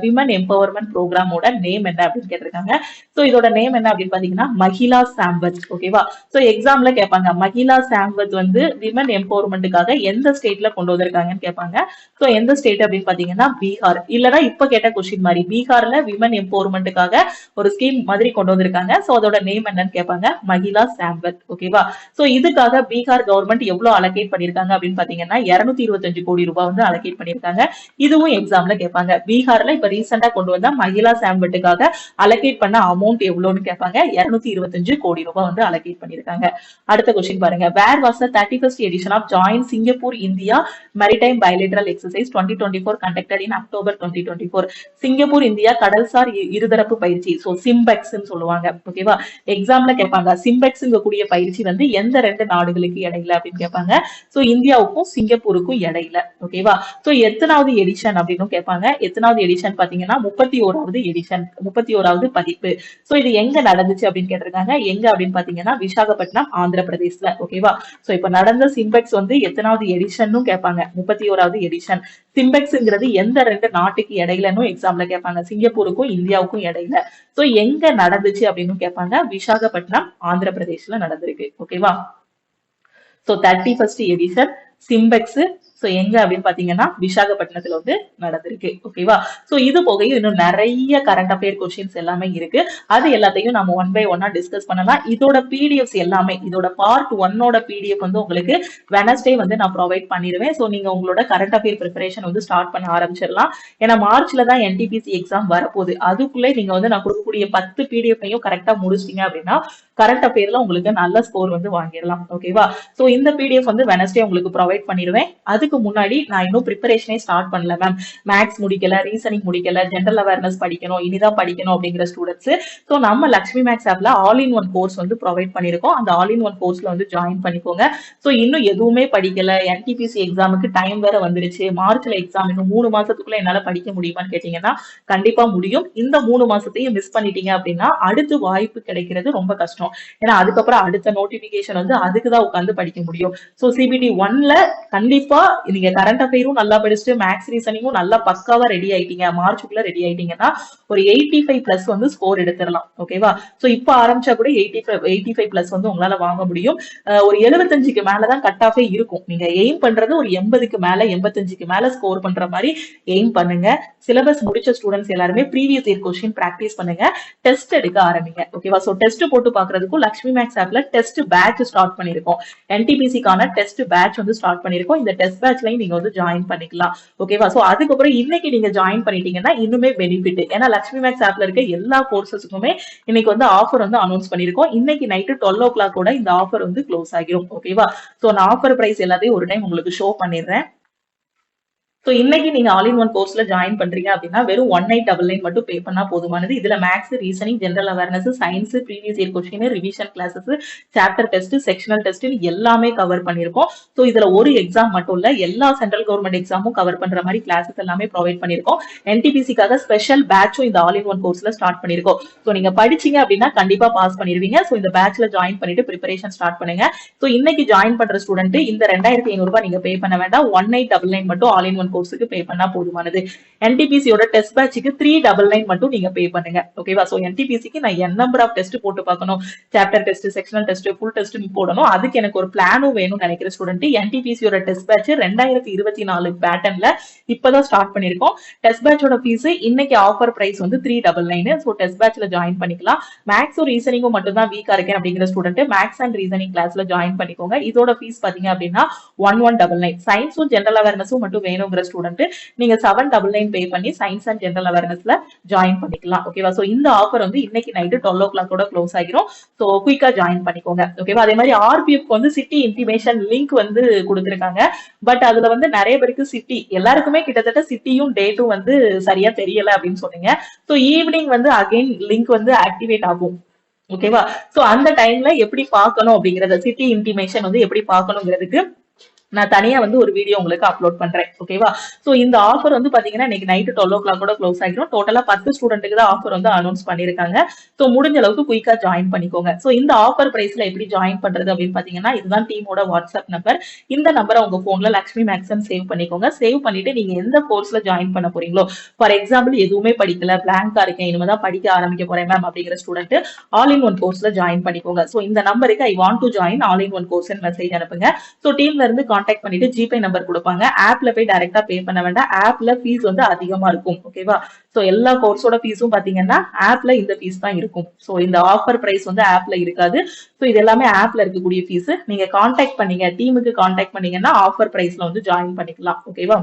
விமன் எம்பவர்மெண்ட் ப்ரோக்ராமோட நேம் என்ன அப்படின்னு கேட்டிருக்காங்க. So இதோட நேம் என்ன அப்படின்னு பாத்தீங்கன்னா மகிழா சாம்பத். ஓகேவா, சோ எக்ஸாம்ல கேட்பாங்க மகிழா சாம்பத் வந்து விமன் எம்பவர்மெண்ட்டுக்காக எந்த ஸ்டேட்ல கொண்டு வந்திருக்காங்கன்னு கேட்பாங்க. சோ எந்த ஸ்டேட் அப்படின்னு பாத்தீங்கன்னா பீகார். இல்லனா இப்ப கேட்ட கொஸ்டின் மாதிரி பீகார்ல விமன் எம்பவர்மெண்ட்டுக்காக ஒரு ஸ்கீம் மாதிரி கொண்டு வந்திருக்காங்க. சோ அதோட நேம் என்னன்னு கேட்பாங்க மகிழா சாம்பத். ஓகேவா? சோ இதுக்காக பீகார் கவர்மெண்ட் எவ்வளவு அலோகேட் பண்ணிருக்காங்க அப்படின்னு பாத்தீங்கன்னா 225 கோடி ரூபாய் வந்து அலோகேட் பண்ணிருக்காங்க. இதுவும் எக்ஸாம்ல கேட்பாங்க. பீகார்ல இப்ப ரீசெண்டா கொண்டு வந்த மகிழா சாம்பட்டுக்காக அலோகேட் பண்ண அமௌண்ட் எவ்வளவுன்னு கேட்பாங்க. 225 கோடி ரூபாய் வந்து அலோகேட் பண்ணிருக்காங்க. அடுத்த கொஸ்டின் பாருங்க. Where was the 31st edition of joint Singapore India maritime bilateral exercise 2024 conducted in October 2024. Singapore India கடல்சார் இருதரப்பு பயிற்சி, சோ சிம்பெக்ஸ் சொல்லுவாங்க. ஓகேவா? எக்ஸாம்ல கேட்பாங்க சிம்பெக்ஸ் கூடிய பயிற்சி வந்து எந்த ரெண்டு நாடுகளுக்கு இடையில அப்படின்னு கேட்பாங்க. சோ இந்தியாவுக்கும் சிங்கப்பூருக்கும் இடையில. ஓகேவா? சோ எத்தனாவது எடிஷன் அப்படின்னு கேட்பாங்க. எத்தனாவது எடிஷன் பாத்தீங்கன்னா 31வது எடிஷன், 31வது பதிப்பு. சோ இது எங்க நடந்துச்சு அப்படின்னு கேட்டிருக்காங்க. எங்க அப்படின்னு பாத்தீங்கன்னா விசாகப்பட்டினம், ஆந்திர பிரதேஷ்ல. ஓகேவா? சோ இப்ப நடந்த சிம்பெக்ஸ் வந்து எத்தனாவது எடிஷன் கேட்பாங்க. 31வது எடிஷன். சிம்பெக்ஸ்ங்கிறது எந்த ரெண்டு நாட்டுக்கு இடையிலன்னு எக்ஸாம்ல கேட்பாங்க. சிங்கப்பூருக்கும் இந்தியாவுக்கும் இடையில. சோ எங்க நடந்துச்சு அப்படின்னு கேட்பாங்க. விசாகப்பட்டினம், ஆந்திர பிரதேஷ்ல நடந்திருக்கு. ஓகேவா? So 31st edition Simpex so எங்க அப்படின்னு பாத்தீங்கன்னா விசாகப்பட்டினத்துல வந்து நடந்திருக்கு. ஓகேவா? சோ இது போக இன்னும் நிறைய கரண்ட் அஃபேர் கொஸ்டின்ஸ் எல்லாமே இருக்கு. அது எல்லாத்தையும் நம்ம ஒன் பை ஒன்னா டிஸ்கஸ் பண்ணலாம். இதோட பிடிஎஃப்ஸ் எல்லாமே, இதோட பார்ட் 1ஓட பிடிஎஃப் வந்து உங்களுக்கு வெனஸ்டே வந்து நான் ப்ரொவைட் பண்ணிடுவேன். சோ நீங்க உங்களோட கரண்ட் அஃபேர் ப்ரிப்பரேஷன் வந்து ஸ்டார்ட் பண்ண ஆரம்பிச்சிடலாம். ஏன்னா மார்ச்ல தான் என்டிபிசி எக்ஸாம் வரப்போகுது. அதுக்குள்ளே நீங்க வந்து நான் கொடுக்கக்கூடிய 10 பிடிஎஃப்ஐயும் கரெக்டா முடிச்சிட்டீங்க அப்படின்னா கரண்ட் அஃபேர்ல உங்களுக்கு நல்ல ஸ்கோர் வந்து வாங்கிடலாம். ஓகேவா? சோ இந்த பிடிஎஃப் வந்து வெனஸ்டே உங்களுக்கு ப்ரொவைட் பண்ணிடுவேன். அதுக்கு முன்னாடி நான் இன்னும் ப்ரிப்பரேஷனே ஸ்டார்ட் பண்ணல மேம், மேக்ஸ் முடிக்கல, ரீசனிங் முடிக்கல, ஜெனரல் அவேர்னஸ் படிக்கணும், இனிதான் படிக்கணும் அப்படிங்கிற ஸ்டூடெண்ட்ஸ் சோ நம்ம லக்ஷ்மி மேக்ஸ் ஆப்ல ஆல் இன் ஒன் கோர்ஸ் வந்து ப்ரொவைட் பண்ணிருக்கோம். அந்த ஆல் இன் ஒன் கோர்ஸ்ல வந்து ஜாயின் பண்ணிக்கோங்க. சோ இன்னும் எதுவுமே படிக்கல, என்டிபிசி எக்ஸாமுக்கு டைம் வேற வந்துருச்சு, மார்ச்ல எக்ஸாம், இன்னும் 3 மாசத்துக்குள்ள என்னால படிக்க முடியுமான்னு கேட்டீங்கன்னா கண்டிப்பா முடியும். இந்த 3 மாசத்தையும் மிஸ் பண்ணிட்டீங்க அப்படின்னா அடுத்து வாய்ப்பு கிடைக்கிறது ரொம்ப கஷ்டம். ஏன்னா அதுக்கப்புறம் அடுத்த நோட்டிபிகேஷன் வந்து அதுக்குதான் உட்காந்து படிக்க முடியும். சோ சிபிடி 1ல கண்டிப்பா நீங்க கரண்ட் அஃபேரும் நல்லா படிச்சுட்டு மேக்ஸ் ரீசனிங்கும் நல்லா பக்காவா ரெடி ஆயிட்டீங்க, மார்ச்சுக்குள்ள ரெடி ஆயிட்டீங்கன்னா ஒரு 85 பிளஸ் வந்து ஸ்கோர் எடுத்துடலாம். ஓகேவா? சோ இப்ப ஆரம்பிச்சா கூட 85 பிளஸ் வந்து உங்களால வாங்க முடியும். ஒரு 75க்கு மேலதான் கட் ஆஃபே இருக்கும். நீங்க எய்ம் பண்றது ஒரு 80க்கு மேல 85க்கு மேல ஸ்கோர் பண்ற மாதிரி எய்ம் பண்ணுங்க. சிலபஸ் முடிச்ச ஸ்டூடெண்ட்ஸ் எல்லாருமே ப்ரீவியஸ் இயர் கொஸ்டின் பிராக்டிஸ் பண்ணுங்க. டெஸ்ட் எடுக்க ஆரம்பிங்க. ஓகேவா? சோ டெஸ்ட் போட்டு பாக்குறதுக்கும் லக்ஷ்மி மேக்ஸ் ஆப்ல டெஸ்ட் பேட்ச் ஸ்டார்ட் பண்ணிருக்கோம். என்டிபிசிக்கான டெஸ்ட் பேட்ச் வந்து ஸ்டார்ட் பண்ணிருக்கோம். இந்த டெஸ்ட் பேட்ச்லயும் நீங்க வந்து ஜாயின் பண்ணிக்கலாம். ஓகேவா? சோ அதுக்கப்புறம் இன்னைக்கு நீங்க ஜாயின் பண்ணிட்டீங்கன்னா இன்னுமே பெனிஃபிட். ஏன்னா லக்ஷ்மி மேக்ஸ் ஆப்ல இருக்க எல்லா கோர்சஸுக்குமே இன்னைக்கு வந்து ஆஃபர் வந்து அனௌன்ஸ் பண்ணிருக்கோம். இன்னைக்கு நைட்டு 12 o'clock கூட இந்த ஆஃபர் வந்து க்ளோஸ் ஆகிரும். ஓகேவா? சோ நான் ஆஃபர் பிரைஸ் எல்லாத்தையும் ஒரு டைம் உங்களுக்கு ஷோ பண்ணிடுறேன். சோ இன்னைக்கு நீங்க ஆல் இன் ஒன் கோர்ஸ்ல ஜாயின் பண்றீங்க அப்படின்னா வெறும் 1899 மட்டும் பே பண்ணா போதுமானது. இதுல maths, reasoning, general awareness, science, previous year question, revision classes, chapter test, sectional test எல்லாமே கவர் பண்ணிருக்கோம். சோ இதுல ஒரு எக்ஸாம் மட்டும் இல்ல, எல்லா சென்ட்ரல் கவர்மெண்ட் எக்ஸாமும் கவர் பண்ற மாதிரி கிளாஸஸ் எல்லாமே ப்ரொவைட் பண்ணிருக்கோம். என்டிபிசிக்காக ஸ்பெஷல் பேட்சும் இந்த ஆல் இன் ஒன் கோர்ஸ்ல ஸ்டார்ட் பண்ணிருக்கோம். சோ நீங்க படிச்சீங்க அப்படின்னா கண்டிப்பா பாஸ் பண்ணிருவீங்க. சோ இந்த பேட்ச்ல ஜாயின் பண்ணிட்டு ப்ரிப்பரேஷன் ஸ்டார்ட் பண்ணுங்க. சோ இன்னைக்கு ஜாயின் பண்ற ஸ்டூடெண்ட் இந்த 2500 ரூபாய் நீங்க பே பண்ண வேண்டாம். 1899 மட்டும் ஆல் இன் ஒன் கோர்ஸுக்கு பே பண்ணா போதுமானது. என்டிபிசியோட டெஸ்ட் பேட்ச்க்கு 399 மட்டும் நீங்க பே பண்ணுங்க. ஓகேவா? சோ என்டிபிசிக்கு நான் n நம்பர் ஆஃப் டெஸ்ட் போட்டு பார்க்கணும், chapter test, sectional test, full test போடணும், அதுக்கு எனக்கு ஒரு பிளானும் வேணும்னு நினைக்கிற ஸ்டூடெண்ட் என்டிபிசியோட டெஸ்ட் பேட்ச் 2024 பேட்டர்ன்ல இப்பதான் ஸ்டார்ட் பண்ணிருக்கோம். டெஸ்ட் பேட்சோட ஃபீஸ் இன்னைக்கு ஆஃபர் பிரைஸ் வந்து 399. சோ டெஸ்ட் பேட்ச்ல ஜாயின் பண்ணிக்கலாம். மேக்ஸும் ரீசனிங்கும் மட்டும் தான் வீக்கா இருக்கேன் அப்படிங்கிற ஸ்டூடெண்ட் மேக்ஸ் அண்ட் ரீசனிங் கிளாஸ்ல ஜாயின் பண்ணிக்கோங்க. இதோட ஃபீஸ் பாத்தீங்க அப்படின்னா 1199. சயின்ஸும் ஜெனரல் அவேர்னஸும் மட்டும் வேணுங்கிற ஸ்டூடெண்ட் நீங்க 799 பே பண்ணி சயின்ஸ் அண்ட் ஜெனரல் அவேர்னஸ்ல ஜாயின் பண்ணிக்கலாம். ஓகேவா? சோ இந்த ஆஃபர் வந்து இன்னைக்கு நைட்டு 12 o'clock ஓட க்ளோஸ் ஆகிரும். சோ குயிக்கா ஜாயின் பண்ணிக்கோங்க. ஓகேவா? அதே மாதிரி ஆர்பிஎஃப் வந்து சிட்டி இன்டிமேஷன் லிங்க் வந்து கொடுத்திருக்காங்க. பட் அதுல வந்து நிறைய பேருக்கு சிட்டி, எல்லாருக்குமே கிட்டத்தட்ட சிட்டியும் டேட்டும் வந்து சரியா தெரியல அப்படின்னு சொன்னீங்க. சோ ஈவினிங் வந்து அகைன் லிங்க் வந்து ஆக்டிவேட் ஆகும். ஓகேவா? சோ அந்த டைம்ல எப்படி பார்க்கணும் அப்படிங்கறத, சிட்டி இன்டிமேஷன் வந்து எப்படி பார்க்கணுங்கிறதுக்கு நான் தனியா வந்து ஒரு வீடியோ உங்களுக்கு அப்லோட் பண்றேன். ஓகேவா? சோ இந்த ஆஃபர் வந்து பாத்தீங்கன்னா இன்னைக்கு நைட்டு 12 o'clock கூட க்ளோஸ் ஆகிரும். டோட்டலா 10 ஸ்டூடெண்ட்டுக்கு தான் ஆஃபர் வந்து அனௌன்ஸ் பண்ணிருக்காங்க. சோ முடிஞ்ச அளவுக்கு குயிக்கா ஜாயின் பண்ணிக்கோங்க. சோ இந்த ஆஃபர் பிரைஸ்ல எப்படி ஜாயின் பண்றது அப்படின்னு பாத்தீங்கன்னா இதுதான் டீமோட வாட்ஸ்அப் நம்பர். இந்த நம்பரை உங்க போன்ல லக்ஷ்மி மேக்ஸ் சேவ் பண்ணிக்கோங்க. சேவ் பண்ணிட்டு நீங்க எந்த கோர்ஸ்ல ஜாயின் பண்ண போறீங்களோ, ஃபார் எக்ஸாம்பிள் எதுவுமே படிக்கல, பிளாங்கா இருக்கேன், இனிமேதான் படிக்க ஆரம்பிக்க போறேன் மேம் அப்படிங்கிற ஸ்டூடெண்ட் ஆல் இன் ஒன் கோர்ஸ்ல ஜாயின் பண்ணிக்கோங்க. சோ இந்த நம்பருக்கு I want to join all in one course message அனுப்புங்க. சோ டீம்ல இருந்து கான்டாக்ட் பண்ணிட்டு ஜிபே நம்பர் கொடுப்பாங்க. ஆப்ல போய் டைரக்டா பே பண்ண வேண்டாம். ஆப்ல ஃபீஸ் வந்து அதிகமா இருக்கும். ஓகேவா? சோ எல்லா கோர்ஸோட ஃபீஸும் பாத்தீங்கன்னா ஆப்ல இந்த ஃபீஸ் தான் இருக்கும். சோ இந்த ஆஃபர் பிரைஸ் வந்து ஆப்ல இருக்காது. சோ இது எல்லாமே ஆப்ல இருக்கக்கூடிய ஃபீஸ். நீங்க கான்டாக்ட் பண்ணீங்க, டீமுக்கு கான்டாக்ட் பண்ணீங்கன்னா ஆஃபர் பிரைஸ்ல வந்து ஜாயின் பண்ணிக்கலாம். ஓகேவா?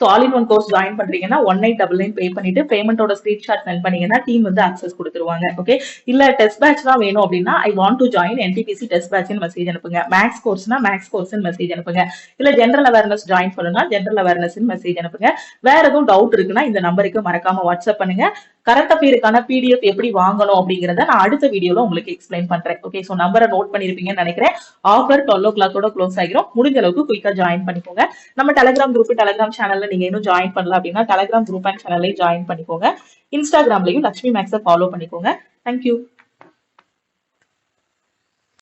So all in one course join பண்றீங்கன்னா 1899 பே பண்ணிட்டு பேமெண்டோட ஸ்கிரீன்ஷாட் சென்ட் பண்ணீங்கன்னா டீம் வந்து அக்சஸ் கொடுத்துருவாங்க. ஓகே, இல்ல டெஸ்ட் பேட்ச் தான் வேணும் அப்படின்னா I want to join NTPC test batch message அனுப்புங்க. மேக்ஸ் கோர்ஸ்னா மேக்ஸ் கோர்ஸ் மெசேஜ் அனுப்புங்க. இல்ல ஜெனரல் அவேர்னஸ் ஜாயின் பண்ணணும்னா ஜெனரல் அவேர்னஸ் மெசேஜ் அனுப்புங்க. வேற எதுவும் டவுட் இருக்குன்னா இந்த நம்பருக்கு மறக்காம வாட்ஸ்அப் பண்ணுங்க. கரண்ட் அஃபேருக்கான பிடிஎஃப் எப்படி வாங்கணும் அப்படிங்கறத நான் அடுத்த வீடியோல உங்களுக்கு எக்ஸ்பிளைன் பண்றேன். ஓகே, சோ நம்பரை நோட் பண்ணிருப்பீங்கன்னு நினைக்கிறேன். ஆஃபர் 12 o'clock க்ளோஸ் ஆகிரும். முடிஞ்ச அளவுக்கு குயிக்கா ஜாயின் பண்ணிக்கோங்க. நம்ம டெலிகிராம் குரூப், டெலிகிராம் சேனல்ல நீங்க இன்னும் ஜாயின் பண்ணல அப்படின்னா டெலிகிராம் குரூப் அண்ட் சேனல்லையும் ஜாயின் பண்ணிக்கோங்க. இன்ஸ்டாகிராம்லயும் லட்சுமி மேக்ஸை ஃபாலோ பண்ணிக்கோங்க. தேங்க்யூ.